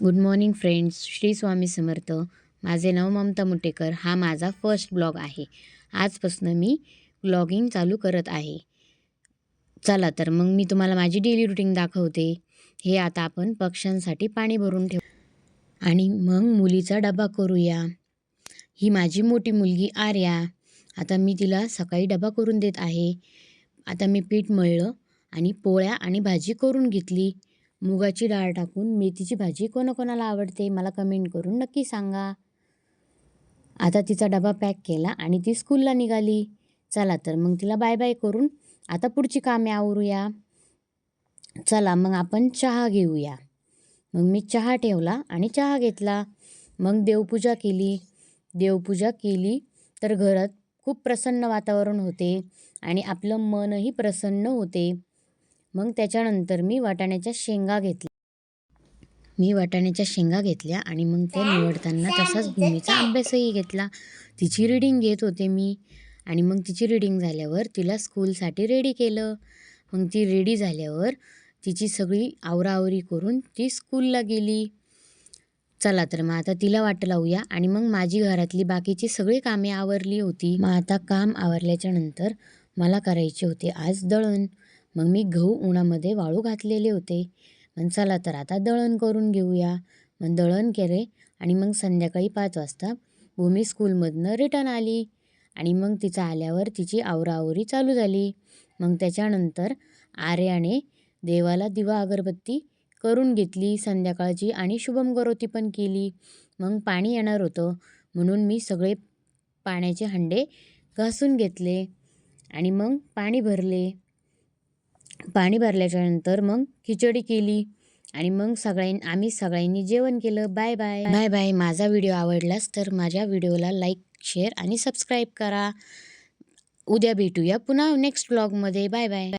Good morning friends, Shri Swami Samarth. माझे नाव ममता मुटेकर. हा माझा फर्स्ट ब्लॉग आहे. आजपासून मी ब्लॉगिंग चालू करत आहे. चला तर मग मी तुम्हाला माझी डेली रुटीन दाखवते. हे आता आपण पक्ष्यांसाठी पाणी भरून ठेवू आणि मग मुलीचा डबा करूया. ही माझी मोठी मुलगी आर्या. आता मी तिला सकाळी डबा करून देत आहे. आता मी पीठ मळलं आणि पोळ्या आणि भाजी करून घेतली. मुगाची डाळ टाकून मेथीची भाजी कोणाकोणाला आवडते मला कमेंट करून नक्की सांगा. आता तिचा डबा पॅक केला आणि ती स्कूलला निघाली. चला तर मग तिला बाय बाय करून आता पुढची कामे आवरूया. चला मग आपण चहा घेऊया. मग मी चहा ठेवला आणि चहा घेतला. मग देवपूजा केली तर घरात खूप प्रसन्न वातावरण होते आणि आपलं मनही प्रसन्न होते. मग त्याच्यानंतर मी वाटाण्याच्या शेंगा घेतल्या आणि मग त्या निवडताना तसाच भूमीचा अभ्यासही घेतला. तिची रीडिंग घेत होते मी आणि मग तिची रीडिंग झाल्यावर तिला स्कूलसाठी रेडी केलं. मग ती रेडी झाल्यावर तिची सगळी आवराआवरी करून ती स्कूलला गेली. चला तर मग आता तिला वाट लावूया आणि मग माझी घरातली बाकीची सगळी कामे आवरली होती. मग आता काम आवरल्याच्या नंतर मला करायचे होते आज दळण. मग मी गहू उन्हामध्ये वाळू घातलेले होते. मग चला तर आता दळण करून घेऊया. मग दळण केले आणि मग संध्याकाळी 5 वाजता भूमी स्कूलमधनं रिटर्न आली आणि मग तिचा आल्यावर तिची आवराआवरी चालू झाली. मग त्याच्यानंतर आर्याने देवाला दिवा अगरबत्ती करून घेतली संध्याकाळची आणि शुभमकरोती पण केली. मग पाणी येणार होतं म्हणून मी सगळे पाण्याचे हंडे घासून घेतले आणि मग पाणी भरल्याच्या नंतर मग खिचडी केली आणि मग आम्ही सगळ्यांनी जेवण केलं. Bye bye bye bye. माझा व्हिडिओ आवडलास तर माझ्या व्हिडिओला लाईक, शेअर आणि सबस्क्राईब करा. उद्या भेटूया पुन्हा नेक्स्ट ब्लॉगमध्ये. Bye bye.